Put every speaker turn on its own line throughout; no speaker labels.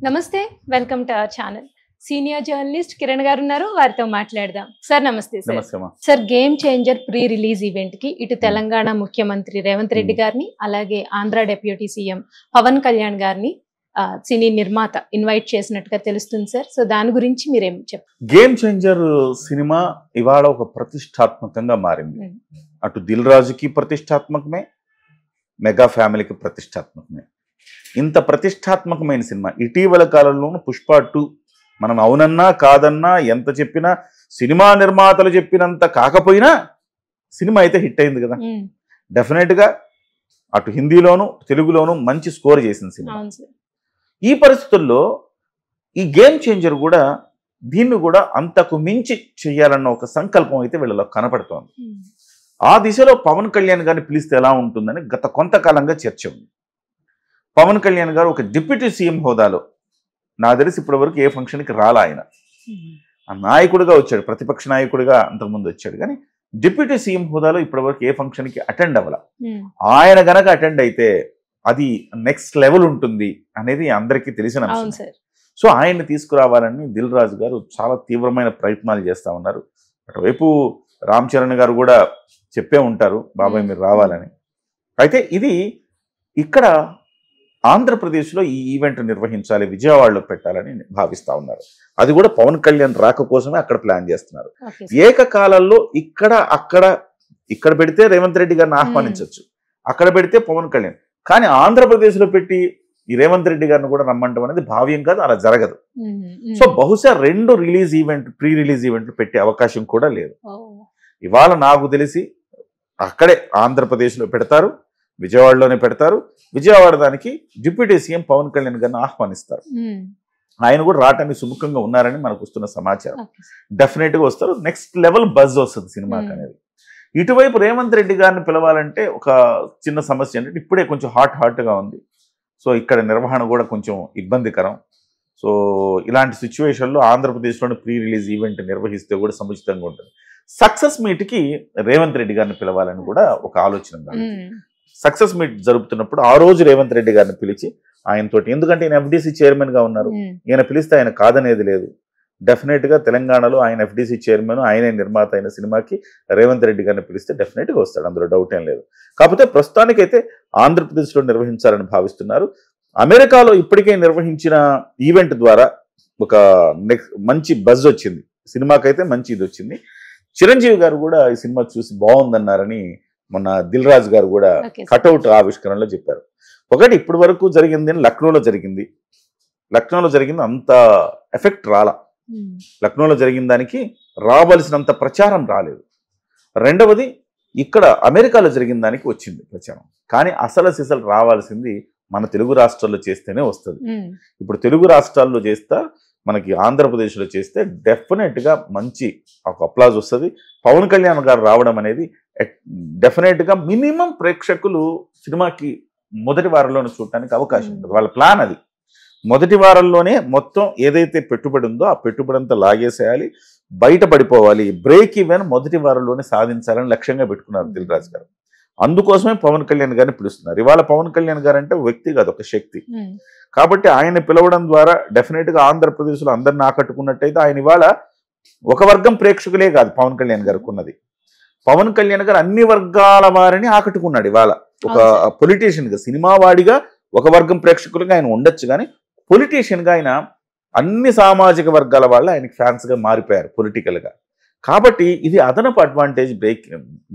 నమస్తే, welcome to our channel. Senior journalist Kiran గారు ఉన్నారు, వారితో మాట్లాడదాం. సార్ నమస్తే. Sir game changer pre release event కి ఇటు తెలంగాణ ముఖ్యమంత్రి రేవంత్ రెడ్డి గారిని, అలాగే ఆంధ్ర డిప్యూటీ సీఎం పవన్ కళ్యాణ్ గారిని సినీ నిర్మాత ఇన్వైట్ చేసినట్టుగా తెలుస్తుంది సార్. సో దాని గురించి మీరేం చెప్తారు?
గేమ్ చేంజర్ సినిమా ఇవాళ ఒక ప్రతిష్టాత్మకంగా మారింది. అటు దిల్ రాజుకి ప్రతిష్టాత్మకమే, మెగా ఫ్యామిలీకి ప్రతిష్టాత్మకమే. ఇంత ప్రతిష్టాత్మకమైన సినిమా ఇటీవల కాలంలోనూ పుష్ప 2 మనం అవునన్నా కాదన్నా ఎంత చెప్పినా సినిమా నిర్మాతలు చెప్పినంత కాకపోయినా సినిమా అయితే హిట్ అయింది కదా. డెఫినెట్గా అటు హిందీలోను తెలుగులోను మంచి స్కోర్ చేసింది సినిమా. ఈ పరిస్థితుల్లో ఈ గేమ్ చేంజర్ కూడా దీన్ని కూడా అంతకు మించి చెయ్యాలన్న ఒక సంకల్పం అయితే వీళ్ళలో కనపడుతోంది. ఆ దిశలో పవన్ కళ్యాణ్ గారిని పిలిస్తే ఎలా ఉంటుందని గత కొంతకాలంగా చర్చ ఉంది. పవన్ కళ్యాణ్ గారు ఒక డిప్యూటీ సీఎం హోదాలో, నాకు తెలిసి ఇప్పటి వరకు ఏ ఫంక్షన్కి రాలా ఆయన. నాయకుడిగా వచ్చాడు, ప్రతిపక్ష నాయకుడిగా అంతకుముందు వచ్చాడు, కానీ డిప్యూటీ సీఎం హోదాలో ఇప్పటి వరకు ఏ ఫంక్షన్కి అటెండ్ అవ్వాల. ఆయన గనక అటెండ్ అయితే అది నెక్స్ట్ లెవెల్ ఉంటుంది అనేది అందరికీ తెలిసిన అంశం. సో ఆయన్ని తీసుకురావాలని దిల్ రాజు గారు చాలా తీవ్రమైన ప్రయత్నాలు చేస్తూ ఉన్నారు. అటువైపు రామ్ చరణ్ గారు కూడా చెప్పే ఉంటారు, బాబాయ్ మీరు రావాలని. అయితే ఇది ఇక్కడ ఆంధ్రప్రదేశ్లో ఈ ఈవెంట్ నిర్వహించాలి, విజయవాడలో పెట్టాలని భావిస్తూ ఉన్నారు. అది కూడా పవన్ కళ్యాణ్ రాక కోసమే అక్కడ ప్లాన్ చేస్తున్నారు. ఏకకాలంలో ఇక్కడ పెడితే రేవంత్ రెడ్డి గారిని ఆహ్వానించవచ్చు, అక్కడ పెడితే పవన్ కళ్యాణ్. కానీ ఆంధ్రప్రదేశ్లో పెట్టి ఈ రేవంత్ రెడ్డి గారిని కూడా రమ్మంటం అనేది భావ్యం కాదు, అలా జరగదు. సో బహుశా 2 రిలీజ్ ఈవెంట్ ప్రీ రిలీజ్ ఈవెంట్లు పెట్టే అవకాశం కూడా లేదు. ఇవాళ నాకు తెలిసి అక్కడే ఆంధ్రప్రదేశ్లో పెడతారు, విజయవాడలోనే పెడతారు. విజయవాడ దానికి డిప్యూటీ సీఎం పవన్ కళ్యాణ్ గారిని ఆహ్వానిస్తారు. ఆయన కూడా రావటానికి సుముఖంగా ఉన్నారని మనకు వస్తున్న సమాచారం. డెఫినెట్గా వస్తారు. నెక్స్ట్ లెవెల్ బజ్ వస్తుంది సినిమాకి అనేది. ఇటువైపు రేవంత్ రెడ్డి గారిని పిలవాలంటే ఒక చిన్న సమస్య ఏంటంటే ఇప్పుడే కొంచెం హాట్గా ఉంది. సో ఇక్కడ నిర్వహణ కూడా కొంచెం ఇబ్బందికరం. సో ఇలాంటి సిచ్యువేషన్లో ఆంధ్రప్రదేశ్లోని ప్రీ రిలీజ్ ఈవెంట్ నిర్వహిస్తే కూడా సముచితంగా ఉంటుంది. సక్సెస్ మీట్కి రేవంత్ రెడ్డి గారిని పిలవాలని కూడా ఒక ఆలోచన. సక్సెస్ మీట్ జరుపుతున్నప్పుడు ఆ రోజు రేవంత్ రెడ్డి గారిని పిలిచి ఆయనతోటి, ఎందుకంటే ఈయన ఎఫ్డీసీ చైర్మన్గా ఉన్నారు, ఈయన పిలిస్తే ఆయన కాదనేది లేదు. డెఫినెట్గా తెలంగాణలో ఆయన ఎఫ్డీసీ చైర్మన్, ఆయనే నిర్మాత అయిన సినిమాకి రేవంత్ రెడ్డి గారిని పిలిస్తే డెఫినెట్గా వస్తాడు, అందులో డౌట్ ఏం లేదు. కాకపోతే ప్రస్తుతానికైతే ఆంధ్రప్రదేశ్లో నిర్వహించాలని భావిస్తున్నారు. అమెరికాలో ఇప్పటికే నిర్వహించిన ఈవెంట్ ద్వారా ఒక మంచి బజ్ వచ్చింది సినిమాకైతే, మంచి ఇది వచ్చింది. చిరంజీవి గారు కూడా ఈ సినిమా చూసి బాగుందన్నారని మొన్న దిల్ రాజు గారు కూడా కటౌట్ ఆవిష్కరణలో చెప్పారు. ఒకటి ఇప్పటి వరకు జరిగింది లక్నోలో జరిగింది అంత ఎఫెక్ట్ రాలా. లక్నోలో జరిగిన దానికి రావాల్సినంత ప్రచారం రాలేదు. రెండవది ఇక్కడ అమెరికాలో జరిగిన దానికి వచ్చింది ప్రచారం, కానీ అసలు రావాల్సింది మన తెలుగు రాష్ట్రాల్లో చేస్తేనే వస్తుంది. ఇప్పుడు తెలుగు రాష్ట్రాల్లో చేస్తా, మనకి ఆంధ్రప్రదేశ్లో చేస్తే డెఫినెట్గా మంచి ఒక అప్లాజ్ వస్తుంది. పవన్ కళ్యాణ్ గారు రావడం అనేది డెఫినెట్గా మినిమం ప్రేక్షకులు సినిమాకి మొదటి వారంలోనే చూడటానికి అవకాశం ఉంటుంది. వాళ్ళ ప్లాన్ అది. మొదటి వారంలోనే మొత్తం ఏదైతే పెట్టుబడి ఉందో ఆ పెట్టుబడి అంతా లాగేసేయాలి, బయట పడిపోవాలి, బ్రేక్ ఈవెన్ మొదటి వారంలోనే సాధించాలని లక్ష్యంగా పెట్టుకున్నారు దిల్ రాజు గారు. అందుకోసమే పవన్ కళ్యాణ్ గారిని పిలుస్తున్నారు. ఇవాళ పవన్ కళ్యాణ్ గారు అంటే వ్యక్తి కాదు, ఒక శక్తి. కాబట్టి ఆయన్ని పిలవడం ద్వారా డెఫినెట్గా ఆంధ్రప్రదేశ్లో అందరిని ఆకట్టుకున్నట్టయితే, ఆయన ఇవాళ ఒక వర్గం ప్రేక్షకులే కాదు పవన్ కళ్యాణ్ గారికి ఉన్నది. పవన్ కళ్యాణ్ గారు అన్ని వర్గాల వారిని ఆకట్టుకున్నాడు. ఇవాళ ఒక పొలిటీషియన్గా, సినిమా వాడిగా ఒక వర్గం ప్రేక్షకులుగా ఆయన ఉండొచ్చు, కానీ పొలిటీషియన్గా ఆయన అన్ని సామాజిక వర్గాల వాళ్ళు ఆయనకి ఫ్యాన్స్గా మారిపోయారు పొలిటికల్గా. కాబట్టి ఇది అదనపు అడ్వాంటేజ్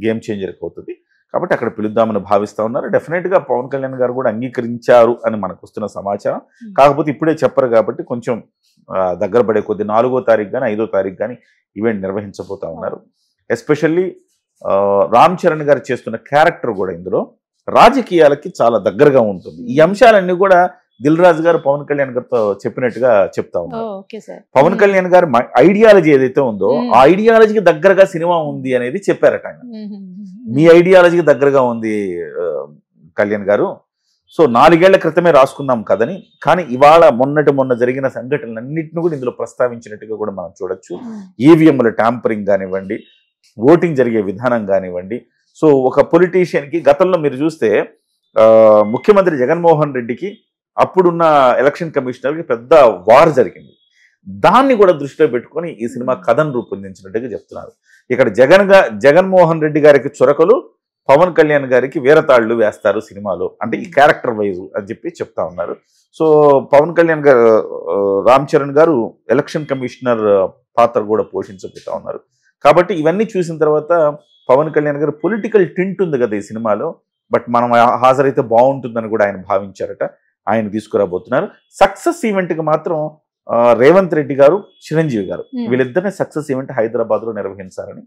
గేమ్ చేంజర్కి అవుతుంది. కాబట్టి అక్కడ పిలుద్దామని భావిస్తూ ఉన్నారు. డెఫినెట్గా పవన్ కళ్యాణ్ గారు కూడా అంగీకరించారు అని మనకు వస్తున్న సమాచారం. కాకపోతే ఇప్పుడే చెప్పరు కాబట్టి కొంచెం దగ్గర పడే కొద్ది 4వ తారీఖు కానీ 5వ తారీఖు కానీ ఈవెంట్ నిర్వహించబోతా ఉన్నారు. ఎస్పెషల్లీ రామ్ చరణ్ గారు చేస్తున్న క్యారెక్టర్ కూడా ఇందులో రాజకీయాలకి చాలా దగ్గరగా ఉంటుంది. ఈ అంశాలన్నీ కూడా దిల్ రాజు గారు పవన్ కళ్యాణ్ గారితో చెప్పినట్టుగా చెప్తా ఉన్నారు. పవన్ కళ్యాణ్ గారి ఐడియాలజీ ఏదైతే ఉందో ఆ ఐడియాలజీకి దగ్గరగా సినిమా ఉంది అనేది చెప్పారట ఆయన. మీ ఐడియాలజీకి దగ్గరగా ఉంది కళ్యాణ్ గారు, సో 4 ఏళ్ల క్రితమే రాసుకున్నాం కదని. కానీ ఇవాళ మొన్న జరిగిన సంఘటనలన్నింటినీ కూడా ఇందులో ప్రస్తావించినట్టుగా కూడా మనం చూడొచ్చు. ఈవీఎంల ట్యాంపరింగ్ కానివ్వండి, ఓటింగ్ జరిగే విధానం కానివ్వండి. సో ఒక పొలిటీషియన్కి గతంలో మీరు చూస్తే ముఖ్యమంత్రి జగన్మోహన్ రెడ్డికి అప్పుడున్న ఎలక్షన్ కమిషనర్కి పెద్ద వార్ జరిగింది. దాన్ని కూడా దృష్టిలో పెట్టుకొని ఈ సినిమా కథను రూపొందించినట్టుగా చెప్తున్నారు. ఇక్కడ జగన్మోహన్ రెడ్డి గారికి చురకలు, పవన్ కళ్యాణ్ గారికి వీరతాళ్లు వేస్తారు సినిమాలో, అంటే ఈ క్యారెక్టర్ వైజ్ అని చెప్పి చెప్తా ఉన్నారు. సో పవన్ కళ్యాణ్ గారు, రామ్ చరణ్ గారు ఎలక్షన్ కమిషనర్ పాత్ర కూడా పోషించబోతా ఉన్నారు. కాబట్టి ఇవన్నీ చూసిన తర్వాత పవన్ కళ్యాణ్ గారు పొలిటికల్ టింట్ ఉంది కదా ఈ సినిమాలో, బట్ మనం హాజరైతే బాగుంటుందని కూడా ఆయన భావించారట. ఆయన తీసుకురాబోతున్నారు. సక్సెస్ ఈవెంట్కి మాత్రం రేవంత్ రెడ్డి గారు, చిరంజీవి గారు వీళ్ళిద్దరిని సక్సెస్ ఈవెంట్ హైదరాబాద్లో నిర్వహించాలని